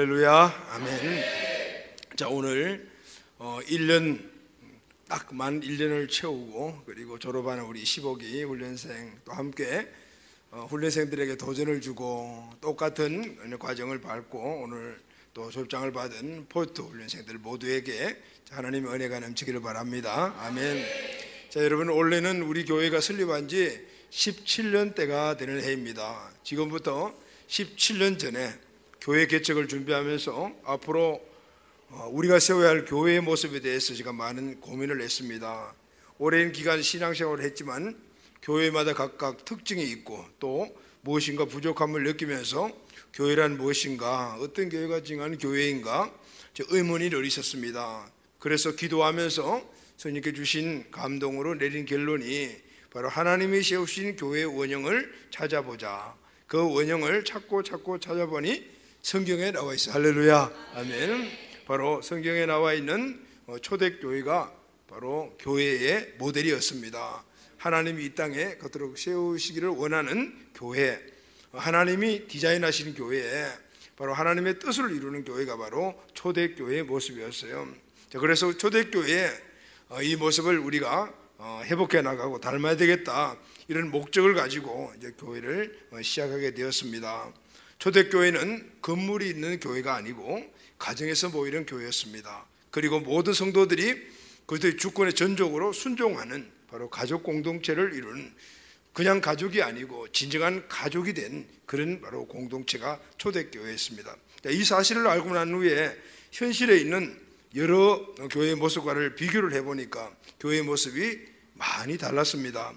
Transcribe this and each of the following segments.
할렐루야, 아멘. 자, 오늘 1년 딱 만 1년을 채우고 그리고 졸업하는 우리 15기 훈련생 또 함께 훈련생들에게 도전을 주고 똑같은 과정을 밟고 오늘 또 졸업장을 받은 포스트 훈련생들 모두에게 하나님의 은혜가 넘치기를 바랍니다. 아멘. 자, 여러분, 올해는 우리 교회가 설립한 지 17년대가 되는 해입니다. 지금부터 17년 전에 교회 개척을 준비하면서 앞으로 우리가 세워야 할 교회의 모습에 대해서 제가 많은 고민을 했습니다. 오랜 기간 신앙생활을 했지만 교회마다 각각 특징이 있고 또 무엇인가 부족함을 느끼면서 교회란 무엇인가, 어떤 교회가 진정한 교회인가 의문이 늘 있었습니다. 그래서 기도하면서 성령께 주신 감동으로 내린 결론이 바로 하나님이 세우신 교회의 원형을 찾아보자. 그 원형을 찾고 찾아보니 성경에 나와 있어요. 할렐루야, 아멘. 바로 성경에 나와 있는 초대교회가 바로 교회의 모델이었습니다. 하나님이 이 땅에 그토록 세우시기를 원하는 교회, 하나님이 디자인하신 교회, 바로 하나님의 뜻을 이루는 교회가 바로 초대교회의 모습이었어요. 자, 그래서 초대교회의 이 모습을 우리가 회복해 나가고 닮아야 되겠다, 이런 목적을 가지고 이제 교회를 시작하게 되었습니다. 초대교회는 건물이 있는 교회가 아니고 가정에서 모이는 교회였습니다. 그리고 모든 성도들이 그들의 주권에 전적으로 순종하는 바로 가족 공동체를 이루는, 그냥 가족이 아니고 진정한 가족이 된 그런 바로 공동체가 초대교회였습니다. 이 사실을 알고 난 후에 현실에 있는 여러 교회의 모습과를 비교를 해보니까 교회의 모습이 많이 달랐습니다.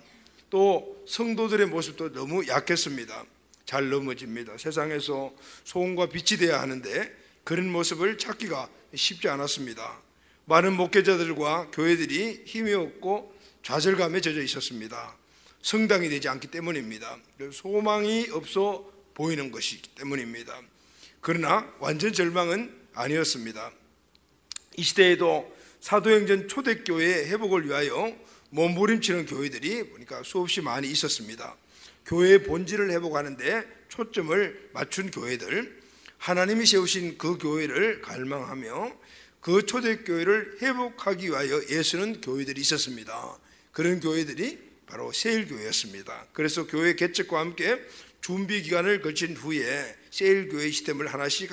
또 성도들의 모습도 너무 약했습니다. 잘 넘어집니다. 세상에서 소금과 빛이 되어야 하는데 그런 모습을 찾기가 쉽지 않았습니다. 많은 목회자들과 교회들이 힘이 없고 좌절감에 젖어 있었습니다. 성당이 되지 않기 때문입니다. 소망이 없어 보이는 것이기 때문입니다. 그러나 완전 절망은 아니었습니다. 이 시대에도 사도행전 초대교회의 회복을 위하여 몸부림치는 교회들이 보니까 수없이 많이 있었습니다. 교회의 본질을 회복하는데 초점을 맞춘 교회들, 하나님이 세우신 그 교회를 갈망하며 그 초대교회를 회복하기 위하여 애쓰는 교회들이 있었습니다. 그런 교회들이 바로 세일교회였습니다. 그래서 교회 개척과 함께 준비 기간을 거친 후에 세일교회 시스템을 하나씩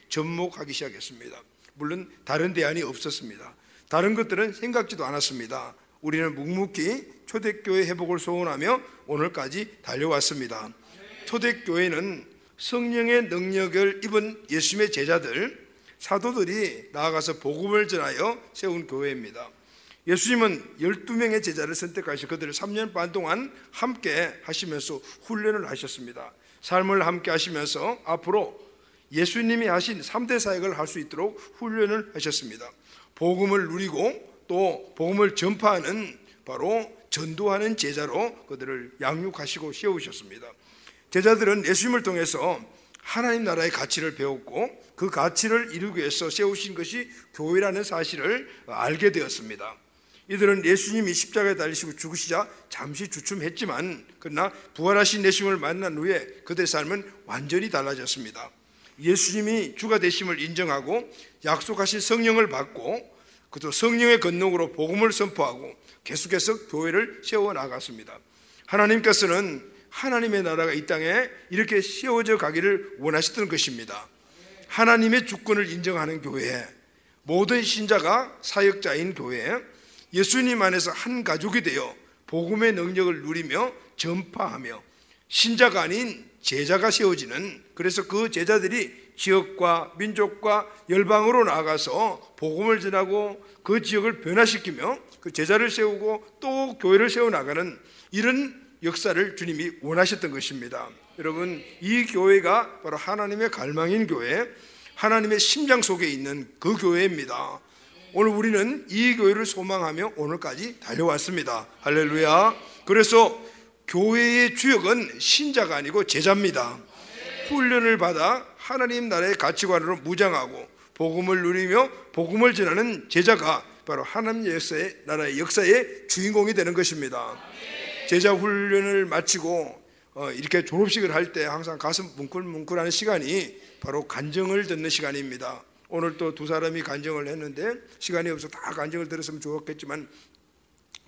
접목하기 시작했습니다. 물론 다른 대안이 없었습니다. 다른 것들은 생각지도 않았습니다. 우리는 묵묵히 초대교회 회복을 소원하며 오늘까지 달려왔습니다. 초대교회는 성령의 능력을 입은 예수님의 제자들, 사도들이 나아가서 복음을 전하여 세운 교회입니다. 예수님은 12명의 제자를 선택하셔 그들을 3년 반 동안 함께 하시면서 훈련을 하셨습니다. 삶을 함께 하시면서 앞으로 예수님이 하신 3대 사역을 할 수 있도록 훈련을 하셨습니다. 복음을 누리고 또 복음을 전파하는, 바로 전도하는 제자로 그들을 양육하시고 세우셨습니다. 제자들은 예수님을 통해서 하나님 나라의 가치를 배웠고 그 가치를 이루기 위해서 세우신 것이 교회라는 사실을 알게 되었습니다. 이들은 예수님이 십자가에 달리시고 죽으시자 잠시 주춤했지만 그러나 부활하신 예수님을 만난 후에 그들의 삶은 완전히 달라졌습니다. 예수님이 주가 되심을 인정하고 약속하신 성령을 받고 또 성령의 권능으로 복음을 선포하고 계속해서 교회를 세워나갔습니다. 하나님께서는 하나님의 나라가 이 땅에 이렇게 세워져 가기를 원하셨던 것입니다. 하나님의 주권을 인정하는 교회, 모든 신자가 사역자인 교회, 예수님 안에서 한 가족이 되어 복음의 능력을 누리며 전파하며 신자가 아닌 제자가 세워지는, 그래서 그 제자들이 지역과 민족과 열방으로 나아가서 복음을 전하고 그 지역을 변화시키며 그 제자를 세우고 또 교회를 세워나가는 이런 역사를 주님이 원하셨던 것입니다. 여러분, 이 교회가 바로 하나님의 갈망인 교회, 하나님의 심장 속에 있는 그 교회입니다. 오늘 우리는 이 교회를 소망하며 오늘까지 달려왔습니다. 할렐루야. 그래서 교회의 주역은 신자가 아니고 제자입니다. 훈련을 받아 하나님 나라의 가치관으로 무장하고 복음을 누리며 복음을 전하는 제자가 바로 하나님 나라의 역사의 주인공이 되는 것입니다. 제자 훈련을 마치고 이렇게 졸업식을 할 때 항상 가슴 뭉클뭉클하는 시간이 바로 간증을 듣는 시간입니다. 오늘 또 두 사람이 간증을 했는데 시간이 없어서 다 간증을 들었으면 좋았겠지만,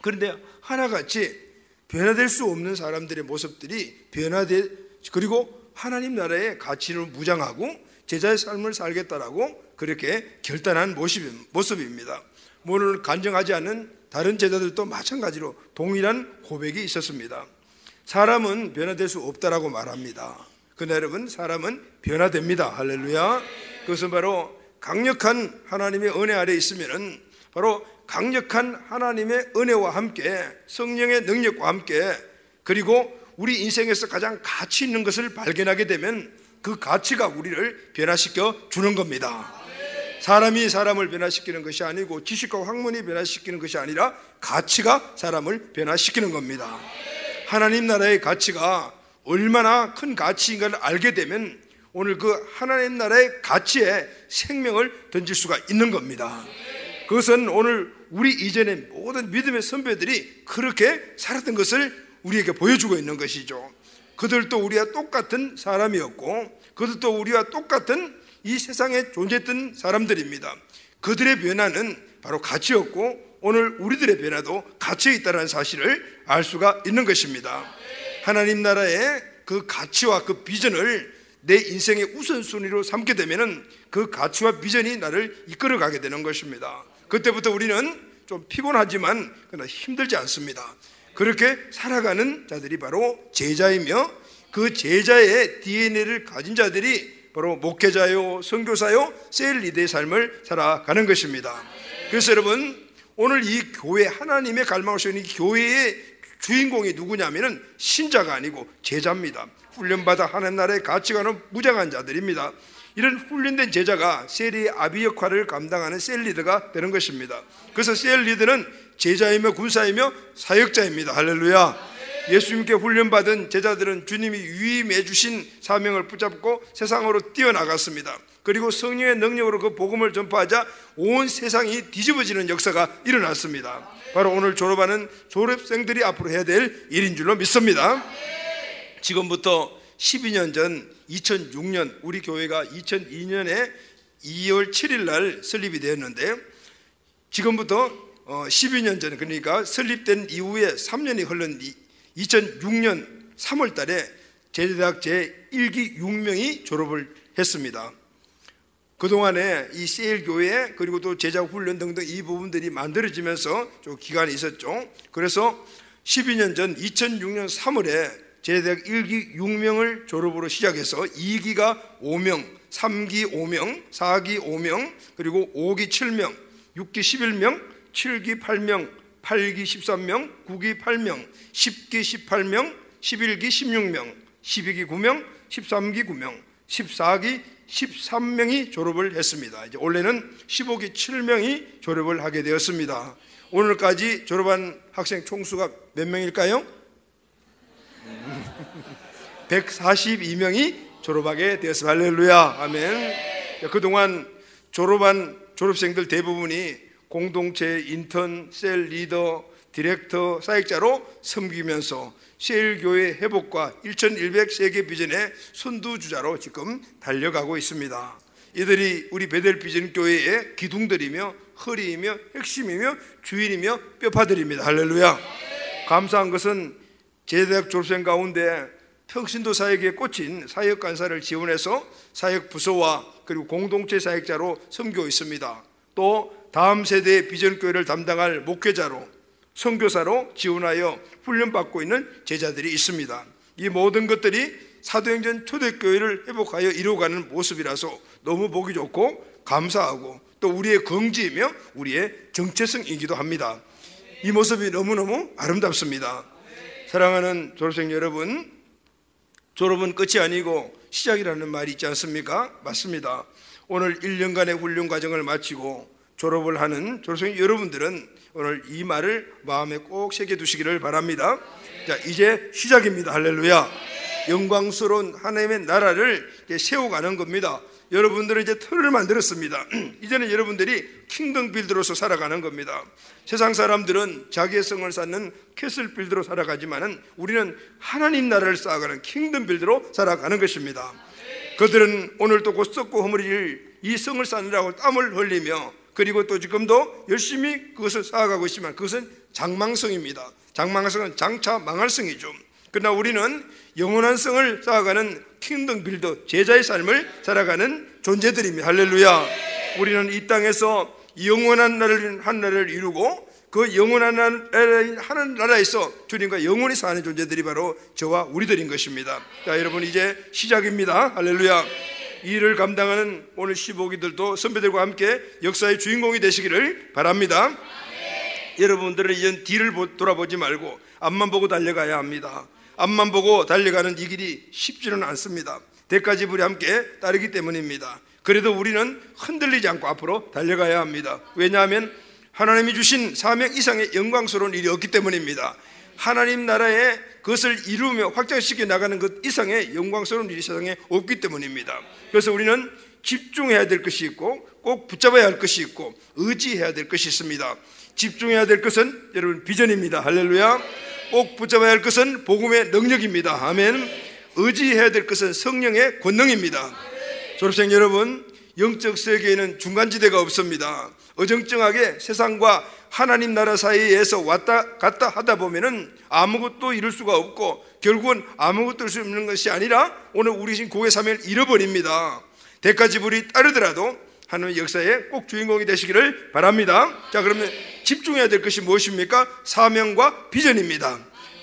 그런데 하나같이 변화될 수 없는 사람들의 모습들이 그리고 하나님 나라의 가치를 무장하고 제자의 삶을 살겠다라고 그렇게 결단한 모습입니다. 오늘 간증하지 않는 다른 제자들도 마찬가지로 동일한 고백이 있었습니다. 사람은 변화될 수 없다라고 말합니다. 그러나 여러분, 사람은 변화됩니다. 할렐루야. 그것은 바로 강력한 하나님의 은혜 아래 있으면은, 바로 강력한 하나님의 은혜와 함께 성령의 능력과 함께, 그리고 우리 인생에서 가장 가치 있는 것을 발견하게 되면 그 가치가 우리를 변화시켜 주는 겁니다. 사람이 사람을 변화시키는 것이 아니고 지식과 학문이 변화시키는 것이 아니라 가치가 사람을 변화시키는 겁니다. 하나님 나라의 가치가 얼마나 큰 가치인가를 알게 되면 오늘 그 하나님 나라의 가치에 생명을 던질 수가 있는 겁니다. 그것은 오늘 우리 이전의 모든 믿음의 선배들이 그렇게 살았던 것을 우리에게 보여주고 있는 것이죠. 그들도 우리와 똑같은 사람이었고 그들도 우리와 똑같은 이 세상에 존재했던 사람들입니다. 그들의 변화는 바로 가치였고 오늘 우리들의 변화도 가치에 있다는 사실을 알 수가 있는 것입니다. 하나님 나라의 그 가치와 그 비전을 내 인생의 우선순위로 삼게 되면 그 가치와 비전이 나를 이끌어가게 되는 것입니다. 그때부터 우리는 좀 피곤하지만 그러나 힘들지 않습니다. 그렇게 살아가는 자들이 바로 제자이며 그 제자의 DNA를 가진 자들이 바로 목회자요, 선교사요, 셀 리더의 삶을 살아가는 것입니다. 그래서 여러분, 오늘 이 교회, 하나님의 갈망하시는 이 교회의 주인공이 누구냐면은 신자가 아니고 제자입니다. 훈련받아 하나님 나라의 가치관을 무장한 자들입니다. 이런 훈련된 제자가 셀의 아비 역할을 감당하는 셀 리더가 되는 것입니다. 그래서 셀 리더는 제자이며 군사이며 사역자입니다. 할렐루야. 예수님께 훈련받은 제자들은 주님이 위임해 주신 사명을 붙잡고 세상으로 뛰어나갔습니다. 그리고 성령의 능력으로 그 복음을 전파하자 온 세상이 뒤집어지는 역사가 일어났습니다. 바로 오늘 졸업하는 졸업생들이 앞으로 해야 될 일인 줄로 믿습니다. 지금부터 12년 전 2006년 우리 교회가 2002년에 2월 7일 날 설립이 되었는데, 지금부터 12년 전, 그러니까 설립된 이후에 3년이 흘른 2006년 3월 달에 제자대학 제1기 6명이 졸업을 했습니다. 그동안에 이 셀교회 그리고 또 제자훈련 등등 이 부분들이 만들어지면서 좀 기간이 있었죠. 그래서 12년 전 2006년 3월에 제자대학 1기 6명을 졸업으로 시작해서 2기가 5명, 3기 5명, 4기 5명, 그리고 5기 7명, 6기 11명, 7기 8명, 8기 13명, 9기 8명, 10기 18명, 11기 16명, 12기 9명, 13기 9명, 14기 13명이 졸업을 했습니다. 이제 올해는 15기 7명이 졸업을 하게 되었습니다. 오늘까지 졸업한 학생 총수가 몇 명일까요? 142명이 졸업하게 되었습니다. 할렐루야. 아멘. 그동안 졸업한 졸업생들 대부분이 공동체 인턴, 셀 리더, 디렉터, 사역자로 섬기면서 셀교회 회복과 1100세계 비전의 선두주자로 지금 달려가고 있습니다. 이들이 우리 베델 비전 교회의 기둥들이며 허리이며 핵심이며 주인이며 뼈파들입니다. 할렐루야. 감사한 것은 제대학 졸업생 가운데 평신도 사역에 꽂힌 사역 간사를 지원해서 사역 부서와 그리고 공동체 사역자로 섬기고 있습니다. 또 다음 세대의 비전교회를 담당할 목회자로, 선교사로 지원하여 훈련받고 있는 제자들이 있습니다. 이 모든 것들이 사도행전 초대교회를 회복하여 이루어가는 모습이라서 너무 보기 좋고 감사하고 또 우리의 긍지이며 우리의 정체성이기도 합니다. 이 모습이 너무너무 아름답습니다. 사랑하는 졸업생 여러분, 졸업은 끝이 아니고 시작이라는 말이 있지 않습니까? 맞습니다. 오늘 1년간의 훈련 과정을 마치고 졸업을 하는 졸업생 여러분들은 오늘 이 말을 마음에 꼭 새겨두시기를 바랍니다. 자, 이제 시작입니다. 할렐루야. 영광스러운 하나님의 나라를 세워가는 겁니다. 여러분들은 이제 틀을 만들었습니다. 이제는 여러분들이 킹덤 빌드로서 살아가는 겁니다. 세상 사람들은 자기의 성을 쌓는 캐슬 빌드로 살아가지만은 우리는 하나님 나라를 쌓아가는 킹덤 빌드로 살아가는 것입니다. 그들은 오늘도 곧 썩고 허물일 이 성을 쌓느라고 땀을 흘리며 그리고 또 지금도 열심히 그것을 쌓아가고 있지만 그것은 장망성입니다. 장망성은 장차 망할 성이죠. 그러나 우리는 영원한 성을 쌓아가는 킹덤 빌더 제자의 삶을 살아가는 존재들입니다. 할렐루야. 우리는 이 땅에서 영원한 나라를 이루고 그 영원한 하는 나라에서 주님과 영원히 사는 존재들이 바로 저와 우리들인 것입니다. 자, 여러분 이제 시작입니다. 할렐루야. 이 일을 감당하는 오늘 15기들도 선배들과 함께 역사의 주인공이 되시기를 바랍니다. 여러분들은 이제 뒤를 돌아보지 말고 앞만 보고 달려가야 합니다. 앞만 보고 달려가는 이 길이 쉽지는 않습니다. 대가지불이 함께 따르기 때문입니다. 그래도 우리는 흔들리지 않고 앞으로 달려가야 합니다. 왜냐하면 하나님이 주신 사명 이상의 영광스러운 일이 없기 때문입니다. 하나님 나라에 그것을 이루며 확장시켜 나가는 것 이상의 영광스러운 일이 세상에 없기 때문입니다. 그래서 우리는 집중해야 될 것이 있고 꼭 붙잡아야 할 것이 있고 의지해야 될 것이 있습니다. 집중해야 될 것은 여러분 비전입니다. 할렐루야. 꼭 붙잡아야 할 것은 복음의 능력입니다. 아멘. 의지해야 될 것은 성령의 권능입니다. 졸업생 여러분, 영적 세계에는 중간지대가 없습니다. 어정쩡하게 세상과 하나님 나라 사이에서 왔다 갔다 하다 보면은 아무것도 이룰 수가 없고 결국은 아무것도 이룰 수 없는 것이 아니라 오늘 우리 신 고의 사명을 잃어버립니다. 대가지불이 따르더라도 하나님의 역사에 꼭 주인공이 되시기를 바랍니다. 자, 그러면 집중해야 될 것이 무엇입니까? 사명과 비전입니다.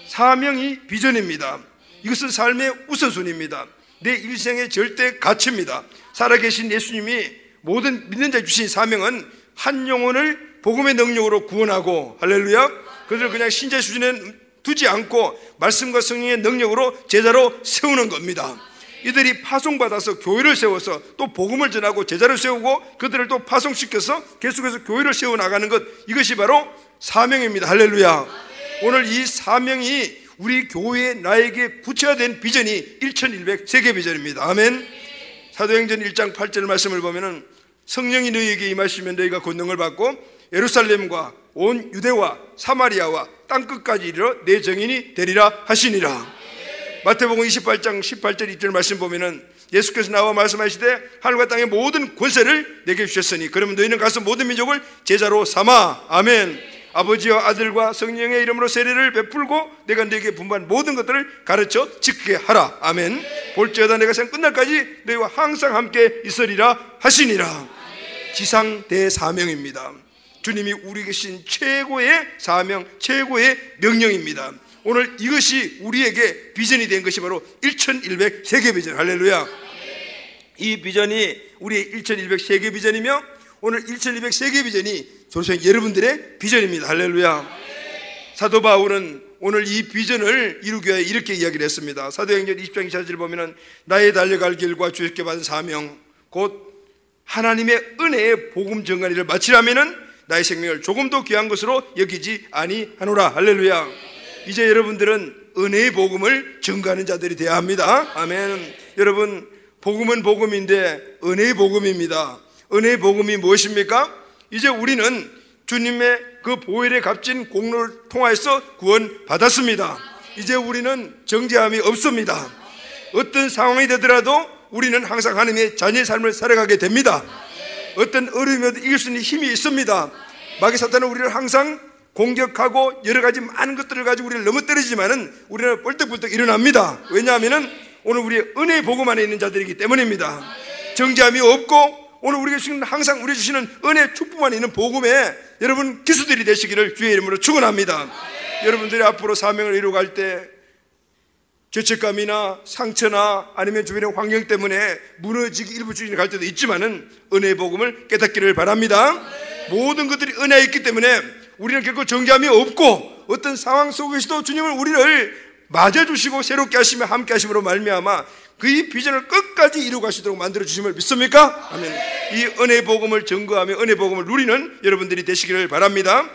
사명이 비전입니다. 이것은 삶의 우선순위입니다. 내 일생의 절대 가치입니다. 살아계신 예수님이 모든 믿는 자에 주신 사명은 한 영혼을 복음의 능력으로 구원하고, 할렐루야, 그들을 그냥 신자 수준에 두지 않고 말씀과 성령의 능력으로 제자로 세우는 겁니다. 이들이 파송받아서 교회를 세워서 또 복음을 전하고 제자를 세우고 그들을 또 파송시켜서 계속해서 교회를 세워나가는 것, 이것이 바로 사명입니다. 할렐루야. 오늘 이 사명이 우리 교회에 나에게 붙여야 된 비전이 1100 세계 비전입니다. 아멘. 사도행전 1장 8절 말씀을 보면은 성령이 너희에게 임하시면 너희가 권능을 받고 예루살렘과 온 유대와 사마리아와 땅끝까지 이르러 내 증인이 되리라 하시니라. 마태복음 28장 18절 2절 말씀 보면은 예수께서 나와 말씀하시되 하늘과 땅의 모든 권세를 내게 주셨으니 그러면 너희는 가서 모든 민족을 제자로 삼아. 아멘. 아버지와 아들과 성령의 이름으로 세례를 베풀고 내가 너희에게 분부한 모든 것들을 가르쳐 지키게 하라. 아멘. 볼지어다 내가 생 끝날까지 너희와 항상 함께 있으리라 하시니라. 지상 대사명입니다. 주님이 우리에게 주신 최고의 사명, 최고의 명령입니다. 오늘 이것이 우리에게 비전이 된 것이 바로 1100 세계 비전. 할렐루야. 이 비전이 우리의 1100 세계 비전이며 오늘 1100 세계 비전이 졸업생 여러분들의 비전입니다. 할렐루야. 사도 바울은 오늘 이 비전을 이루기 위해 이렇게 이야기를 했습니다. 사도행전 20장 24절을 보면은 나의 달려갈 길과 주께 받은 사명 곧 하나님의 은혜의 복음 전가리를 마치라면은 나의 생명을 조금도 귀한 것으로 여기지 아니하노라. 할렐루야. 이제 여러분들은 은혜의 복음을 전가하는 자들이 되어야 합니다. 아멘. 여러분, 복음은 복음인데 은혜의 복음입니다. 은혜의 복음이 무엇입니까? 이제 우리는 주님의 그 보혈의 값진 공로를 통하여서 구원 받았습니다. 이제 우리는 정죄함이 없습니다. 어떤 상황이 되더라도 우리는 항상 하나님의 자녀의 삶을 살아가게 됩니다. 어떤 어려움에도 이길 수 있는 힘이 있습니다. 마귀 사탄은 우리를 항상 공격하고 여러 가지 많은 것들을 가지고 우리를 넘어뜨리지만은 우리는 벌떡벌떡 일어납니다. 왜냐하면은 오늘 우리의 은혜의 복음 안에 있는 자들이기 때문입니다. 정죄함이 없고 오늘 우리에게 주시는 항상 우리 주시는 은혜 축복 안에 있는 복음에 여러분 기수들이 되시기를 주의 이름으로 축원합니다. 여러분들이 앞으로 사명을 이루어갈 때 죄책감이나 상처나 아니면 주변의 환경 때문에 무너지기 일부 주의를 갈 때도 있지만은 은혜의 복음을 깨닫기를 바랍니다. 모든 것들이 은혜에 있기 때문에 우리는 결코 정죄함이 없고 어떤 상황 속에서도 주님을 우리를 맞아주시고 새롭게 하시며 함께 하심으로 말미암아 그 비전을 끝까지 이루어갈 수 있도록 만들어주심을 믿습니까? 아멘. 이 은혜의 복음을 증거하며 은혜의 복음을 누리는 여러분들이 되시기를 바랍니다.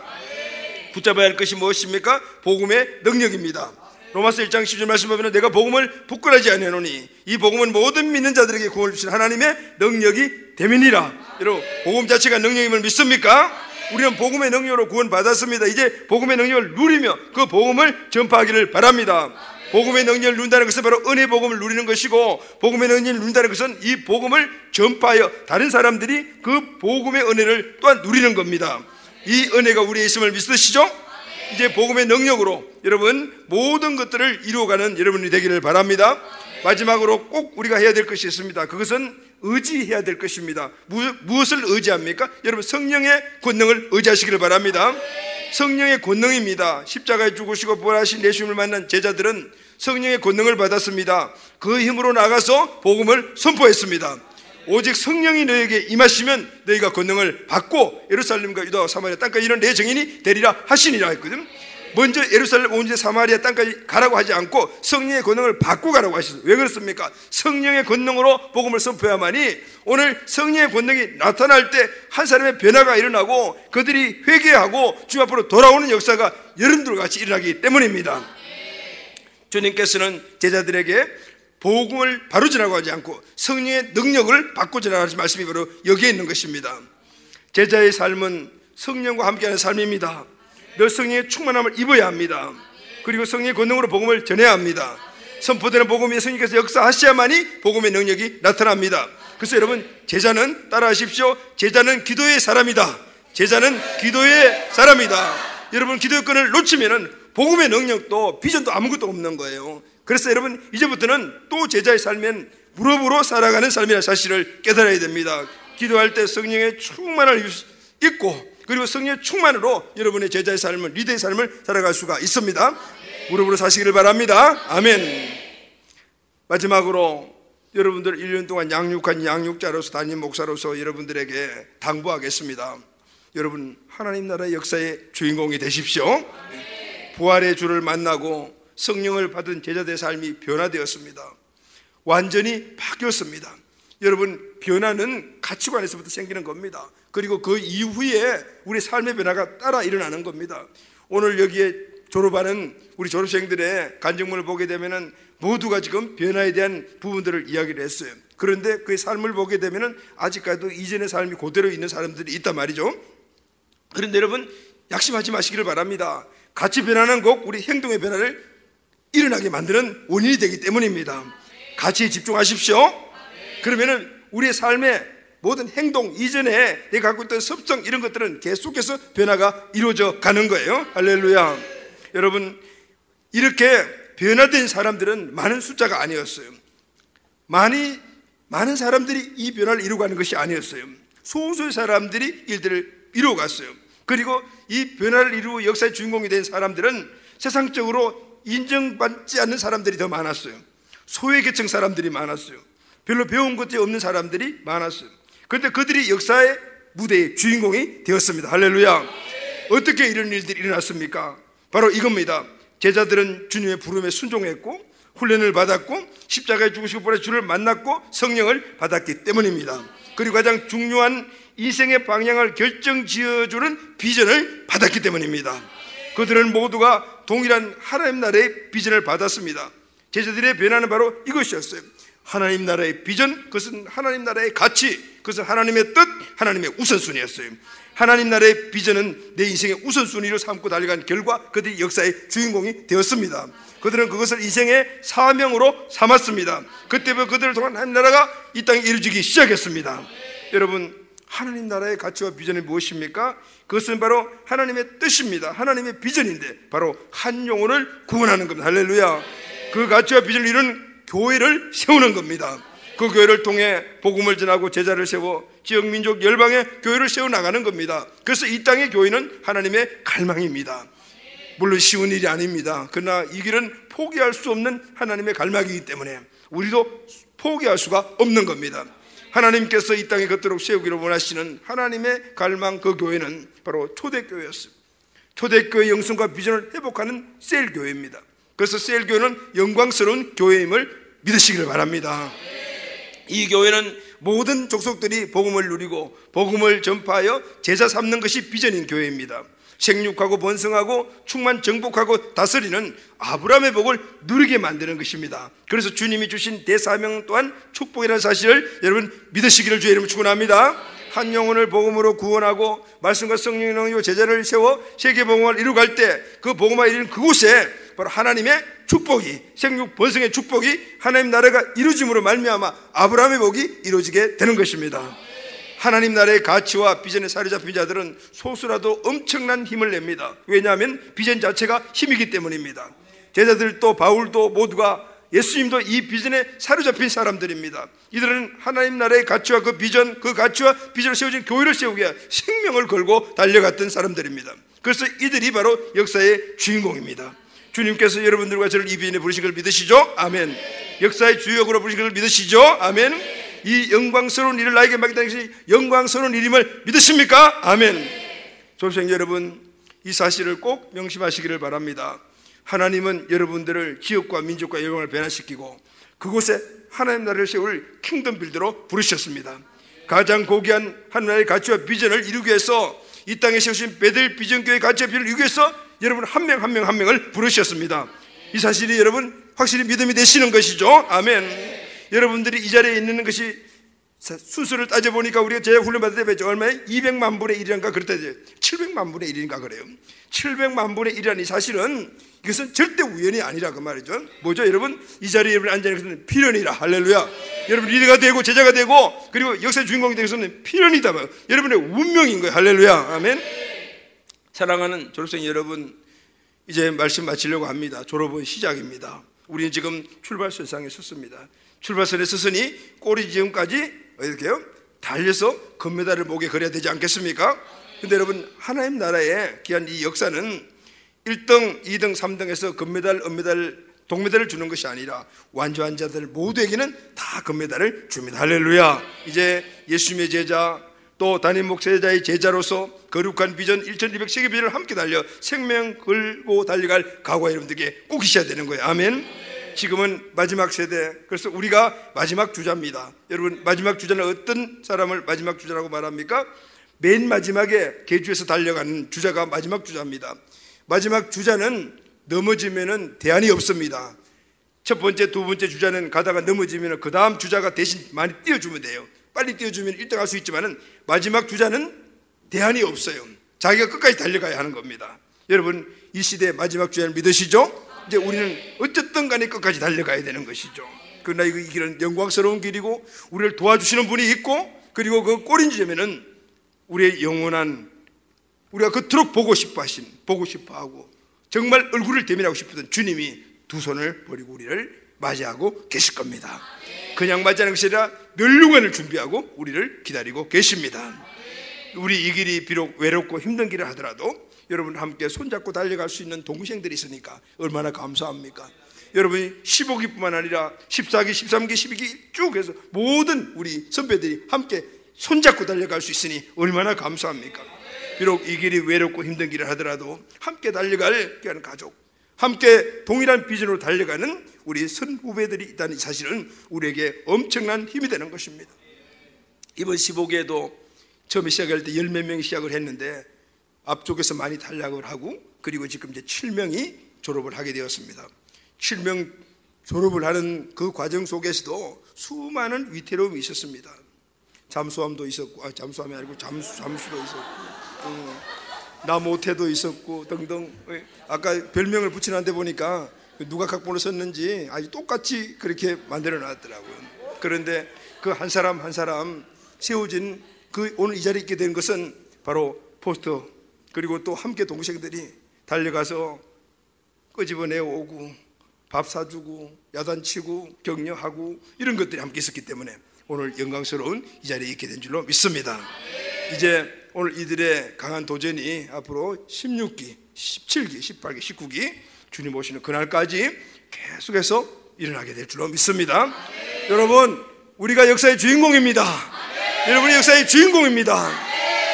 붙잡아야 할 것이 무엇입니까? 복음의 능력입니다. 로마서 1장 10절 말씀 보면 내가 복음을 부끄러워하지 아니하노니 이 복음은 모든 믿는 자들에게 구원을 주신 하나님의 능력이 됨이니라. 여러분, 복음 자체가 능력임을 믿습니까? 우리는 복음의 능력으로 구원받았습니다. 이제 복음의 능력을 누리며 그 복음을 전파하기를 바랍니다. 복음의 능력을 누린다는 것은 바로 은혜 복음을 누리는 것이고, 복음의 능력을 누린다는 것은 이 복음을 전파하여 다른 사람들이 그 복음의 은혜를 또한 누리는 겁니다. 이 은혜가 우리에 있음을 믿으시죠? 이제 복음의 능력으로 여러분 모든 것들을 이루어가는 여러분이 되기를 바랍니다. 마지막으로 꼭 우리가 해야 될 것이 있습니다. 그것은 의지해야 될 것입니다. 무엇을 의지합니까? 여러분, 성령의 권능을 의지하시기를 바랍니다. 성령의 권능입니다. 십자가에 죽으시고 부활하신 예수님을 만난 제자들은 성령의 권능을 받았습니다. 그 힘으로 나가서 복음을 선포했습니다. 오직 성령이 너에게 임하시면 너희가 권능을 받고 예루살렘과 유다와 사마리아 땅까지 이런 내 증인이 되리라 하시니라 했거든. 먼저 예루살렘 온 사마리아 땅까지 가라고 하지 않고 성령의 권능을 받고 가라고 하셨어요. 왜 그렇습니까? 성령의 권능으로 복음을 선포해야만이 오늘 성령의 권능이 나타날 때 한 사람의 변화가 일어나고 그들이 회개하고 주님 앞으로 돌아오는 역사가 여러분들과 같이 일어나기 때문입니다. 주님께서는 제자들에게 복음을 바로 전하고 하지 않고 성령의 능력을 받고 전하라는 말씀이 바로 여기에 있는 것입니다. 제자의 삶은 성령과 함께하는 삶입니다. 늘 성령의 충만함을 입어야 합니다. 그리고 성령의 권능으로 복음을 전해야 합니다. 선포되는 복음이 성령께서 역사하셔야만이 복음의 능력이 나타납니다. 그래서 여러분, 제자는 따라하십시오. 제자는 기도의 사람이다. 제자는 기도의 사람이다. 여러분, 기도의 끈을 놓치면은 복음의 능력도 비전도 아무것도 없는 거예요. 그래서 여러분, 이제부터는 또 제자의 삶엔 무릎으로 살아가는 삶이라는 사실을 깨달아야 됩니다. 기도할 때 성령의 충만을 입고 그리고 성령의 충만으로 여러분의 제자의 삶을, 리더의 삶을 살아갈 수가 있습니다. 무릎으로 사시기를 바랍니다. 아멘. 마지막으로 여러분들 1년 동안 양육한 양육자로서 담임 목사로서 여러분들에게 당부하겠습니다. 여러분, 하나님 나라의 역사의 주인공이 되십시오. 부활의 주를 만나고 성령을 받은 제자들의 삶이 변화되었습니다. 완전히 바뀌었습니다. 여러분, 변화는 가치관에서부터 생기는 겁니다. 그리고 그 이후에 우리 삶의 변화가 따라 일어나는 겁니다. 오늘 여기에 졸업하는 우리 졸업생들의 간증문을 보게 되면은 모두가 지금 변화에 대한 부분들을 이야기를 했어요. 그런데 그의 삶을 보게 되면은 아직까지도 이전의 삶이 그대로 있는 사람들이 있단 말이죠. 그런데 여러분, 약심하지 마시기를 바랍니다. 같이 변화는 꼭 우리 행동의 변화를 일어나게 만드는 원인이 되기 때문입니다. 가치에 집중하십시오. 그러면은 우리의 삶의 모든 행동 이전에 내가 갖고 있던 습성 이런 것들은 계속해서 변화가 이루어져 가는 거예요. 할렐루야. 여러분, 이렇게 변화된 사람들은 많은 숫자가 아니었어요. 많은 사람들이 이 변화를 이루어가는 것이 아니었어요. 소수의 사람들이 일들을 이루어갔어요. 그리고 이 변화를 이루어 역사의 주인공이 된 사람들은 세상적으로 인정받지 않는 사람들이 더 많았어요. 소외계층 사람들이 많았어요. 별로 배운 것이 없는 사람들이 많았어요. 그런데 그들이 역사의 무대의 주인공이 되었습니다. 할렐루야. 어떻게 이런 일들이 일어났습니까? 바로 이겁니다. 제자들은 주님의 부름에 순종했고 훈련을 받았고 십자가에 죽으시고 부활하신 주를 만났고 성령을 받았기 때문입니다. 그리고 가장 중요한 인생의 방향을 결정지어주는 비전을 받았기 때문입니다. 그들은 모두가 동일한 하나님 나라의 비전을 받았습니다. 제자들의 변화는 바로 이것이었어요. 하나님 나라의 비전, 그것은 하나님 나라의 가치, 그것은 하나님의 뜻, 하나님의 우선순위였어요. 하나님 나라의 비전은 내 인생의 우선순위로 삼고 달려간 결과 그들이 역사의 주인공이 되었습니다. 그들은 그것을 인생의 사명으로 삼았습니다. 그때부터 그들을 통한 하나님 나라가 이 땅에 이루어지기 시작했습니다. 여러분, 하나님 나라의 가치와 비전이 무엇입니까? 그것은 바로 하나님의 뜻입니다. 하나님의 비전인데 바로 한 영혼을 구원하는 겁니다. 할렐루야. 그 가치와 비전을 이루는 교회를 세우는 겁니다. 그 교회를 통해 복음을 전하고 제자를 세워 지역 민족 열방의 교회를 세워나가는 겁니다. 그래서 이 땅의 교회는 하나님의 갈망입니다. 물론 쉬운 일이 아닙니다. 그러나 이 길은 포기할 수 없는 하나님의 갈망이기 때문에 우리도 포기할 수가 없는 겁니다. 하나님께서 이 땅에 걷도록 세우기를 원하시는 하나님의 갈망, 그 교회는 바로 초대교회였습니다. 초대교회의 영성과 비전을 회복하는 셀교회입니다. 그래서 셀교회는 영광스러운 교회임을 믿으시기를 바랍니다. 이 교회는 모든 족속들이 복음을 누리고 복음을 전파하여 제자 삼는 것이 비전인 교회입니다. 생육하고 번성하고 충만 정복하고 다스리는 아브라함의 복을 누리게 만드는 것입니다. 그래서 주님이 주신 대사명 또한 축복이라는 사실을 여러분 믿으시기를 주의 이름으로 축원합니다. 한 영혼을 복음으로 구원하고 말씀과 성령의 능력으로 제자를 세워 세계 복음을 이루갈 때 그 복음을 이루는 그곳에 바로 하나님의 축복이, 생육 번성의 축복이 하나님 나라가 이루어짐으로 말미암아 아브라함의 복이 이루어지게 되는 것입니다. 하나님 나라의 가치와 비전에 사로잡힌 자들은 소수라도 엄청난 힘을 냅니다. 왜냐하면 비전 자체가 힘이기 때문입니다. 제자들도 바울도 모두가 예수님도 이 비전에 사로잡힌 사람들입니다. 이들은 하나님 나라의 가치와 그 비전, 그 가치와 비전을 세워진 교회를 세우기 위해 생명을 걸고 달려갔던 사람들입니다. 그래서 이들이 바로 역사의 주인공입니다. 주님께서 여러분들과 저를 이 비전에 부르신 걸 믿으시죠? 아멘. 역사의 주역으로 부르신 걸 믿으시죠? 아멘. 이 영광스러운 일을 나에게 맡겼다는 것이 영광스러운 일임을 믿으십니까? 아멘. 졸업생 여러분, 이 사실을 꼭 명심하시기를 바랍니다. 하나님은 여러분들을 지역과 민족과 영광을 변화시키고 그곳에 하나님 나라를 세울 킹덤 빌더로 부르셨습니다. 가장 고귀한 하나님의 가치와 비전을 이루기 위해서 이 땅에 세우신 베델 비전교회 가치와 비전을 이루기 위해서 여러분 한 명 한 명 한 명을 부르셨습니다. 이 사실이 여러분 확실히 믿음이 되시는 것이죠. 아멘. 여러분들이 이 자리에 있는 것이 순수를 따져보니까 우리가 제자 훈련 받을 때 얼마에 200만 분의 1인가 그랬다. 700만 분의 1인가 그래요. 700만 분의 1이라니 사실은 이것은 절대 우연이 아니라 그 말이죠. 뭐죠 여러분? 이 자리에 여러분 앉아있는 것은 필연이라. 할렐루야. 여러분 리더가 되고 제자가 되고 그리고 역사의 주인공이 되기 위해서는 필연이다. 여러분의 운명인 거예요. 할렐루야. 아멘. 사랑하는 졸업생 여러분, 이제 말씀 마치려고 합니다. 졸업은 시작입니다. 우리는 지금 출발선상에 섰습니다. 출발선에 섰으니 꼬리 지점까지 어떻게 해요? 달려서 금메달을 목에 걸어야 되지 않겠습니까? 근데 여러분 하나님 나라의 귀한 이 역사는 1등, 2등, 3등에서 금메달, 은메달, 동메달을 주는 것이 아니라 완주한 자들 모두에게는 다 금메달을 줍니다. 할렐루야. 이제 예수님의 제자 또 담임 목사의 제자로서 거룩한 비전 1200세계 비전을 함께 달려 생명 걸고 달려갈 각오가 여러분들에게 꼭 있어야 되는 거예요. 아멘. 지금은 마지막 세대, 그래서 우리가 마지막 주자입니다. 여러분 마지막 주자는 어떤 사람을 마지막 주자라고 말합니까? 맨 마지막에 계주에서 달려가는 주자가 마지막 주자입니다. 마지막 주자는 넘어지면은 대안이 없습니다. 첫 번째, 두 번째 주자는 가다가 넘어지면 그 다음 주자가 대신 많이 띄워주면 돼요. 빨리 띄워주면 1등 할 수 있지만은 마지막 주자는 대안이 없어요. 자기가 끝까지 달려가야 하는 겁니다. 여러분 이 시대의 마지막 주자를 믿으시죠? 이제 우리는 어쨌든 간에 끝까지 달려가야 되는 것이죠. 그러나 이 길은 영광스러운 길이고 우리를 도와주시는 분이 있고 그리고 그 꼬린지점에는 우리의 영원한 우리가 그토록 보고 싶어 하고 정말 얼굴을 대면하고 싶었던 주님이 두 손을 버리고 우리를 맞이하고 계실 겁니다. 그냥 맞이하는 것이 아니라 멸류관을 준비하고 우리를 기다리고 계십니다. 우리 이 길이 비록 외롭고 힘든 길을 하더라도 여러분 함께 손잡고 달려갈 수 있는 동생들이 있으니까 얼마나 감사합니까? 여러분이 15기뿐만 아니라 14기, 13기, 12기 쭉 해서 모든 우리 선배들이 함께 손잡고 달려갈 수 있으니 얼마나 감사합니까? 비록 이 길이 외롭고 힘든 길을 하더라도 함께 달려갈 귀한 가족, 함께 동일한 비전으로 달려가는 우리 선후배들이 있다는 사실은 우리에게 엄청난 힘이 되는 것입니다. 이번 15기에도 처음에 시작할 때 10몇 명이 시작을 했는데 앞쪽에서 많이 탈락을 하고 그리고 지금 이제 7명이 졸업을 하게 되었습니다. 7명 졸업을 하는 그 과정 속에서도 수많은 위태로움이 있었습니다. 잠수함도 있었고, 잠수함이 아니고 잠수도 있었고, 나 못해도 있었고 등등. 아까 별명을 붙이는 데 보니까 누가 각본을 썼는지 아주 똑같이 그렇게 만들어 놨더라고요. 그런데 그 한 사람 한 사람 세워진 그 오늘 이 자리에 있게 된 것은 바로 포스터 그리고 또 함께 동생들이 달려가서 끄집어내 오고 밥 사주고 야단치고 격려하고 이런 것들이 함께 있었기 때문에 오늘 영광스러운 이 자리에 있게 된 줄로 믿습니다. 이제 오늘 이들의 강한 도전이 앞으로 16기, 17기, 18기, 19기 주님 오시는 그날까지 계속해서 일어나게 될 줄로 믿습니다. 여러분 우리가 역사의 주인공입니다. 여러분이 역사의 주인공입니다.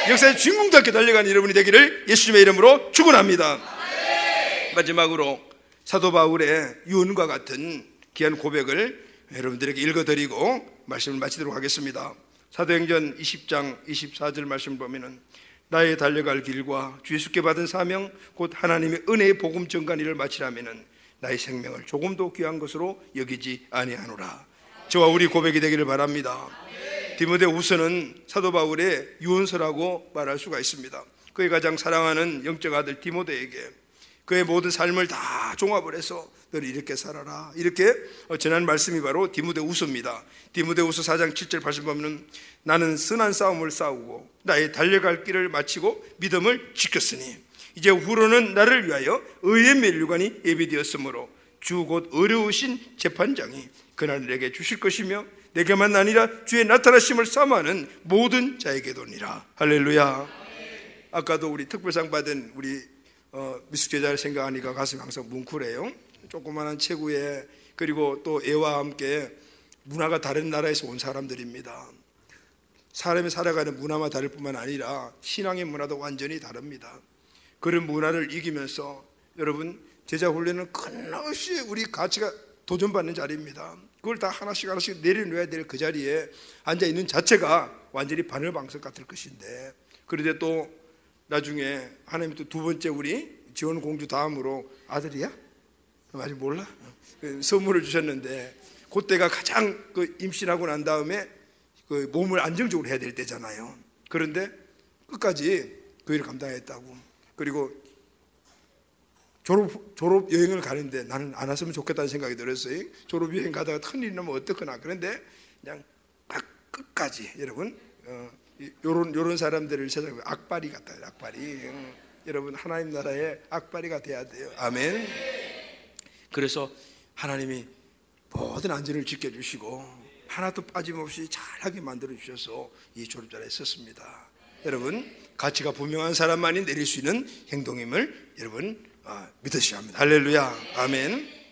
역사의 주인공답게 달려가는 여러분이 되기를 예수님의 이름으로 축원합니다. 마지막으로 사도 바울의 유언과 같은 귀한 고백을 여러분들에게 읽어드리고 말씀을 마치도록 하겠습니다. 사도행전 20장 24절 말씀을 보면은 나의 달려갈 길과 주 예수께 받은 사명 곧 하나님의 은혜의 복음 전간 일을 마치라면은 나의 생명을 조금도 귀한 것으로 여기지 아니하노라. 저와 우리 고백이 되기를 바랍니다. 디모데후서는 사도 바울의 유언서라고 말할 수가 있습니다. 그의 가장 사랑하는 영적 아들 디모데에게 그의 모든 삶을 다 종합을 해서 너를 이렇게 살아라 이렇게 전한 말씀이 바로 디모데후서입니다. 디모데후서 4장 7절 8절 보면 나는 선한 싸움을 싸우고 나의 달려갈 길을 마치고 믿음을 지켰으니 이제 후로는 나를 위하여 의의 면류관이 예비되었으므로 주 곧 어려우신 재판장이 그날 내게 주실 것이며 내게만 아니라 주의 나타나심을 사모하는 모든 자에게도니라. 할렐루야. 아까도 우리 특별상 받은 우리 미숙제자를 생각하니까 가슴이 항상 뭉클해요. 조그마한 체구에 그리고 또 애와 함께 문화가 다른 나라에서 온 사람들입니다. 사람이 살아가는 문화만 다를 뿐만 아니라 신앙의 문화도 완전히 다릅니다. 그런 문화를 이기면서 여러분 제자 훈련은 끝없이 우리 가치가 도전받는 자리입니다. 그걸 다 하나씩 내려놓아야 될 그 자리에 앉아있는 자체가 완전히 바늘방석 같을 것인데 그런데 또 나중에 하나님이 또 두 번째 우리 지원 공주 다음으로 아들이야? 아직 몰라? 선물을 주셨는데 그때가 가장 임신하고 난 다음에 그 몸을 안정적으로 해야 될 때잖아요. 그런데 끝까지 그 일을 감당했다고. 그리고 졸업 여행을 가는데 나는 안 왔으면 좋겠다는 생각이 들었어요. 졸업 여행 가다가 큰일이 나면 어떡하나. 그런데 그냥 끝까지 여러분 요런 사람들을 세상에 악바리 같아요. 악바리. 여러분 하나님 나라의 악바리가 돼야 돼요. 아멘. 그래서 하나님이 모든 안전을 지켜주시고 하나도 빠짐없이 잘하게 만들어 주셔서 이 졸업자리에 섰습니다. 여러분 가치가 분명한 사람만이 내릴 수 있는 행동임을 여러분 믿으셔야 합니다. 할렐루야. 아멘.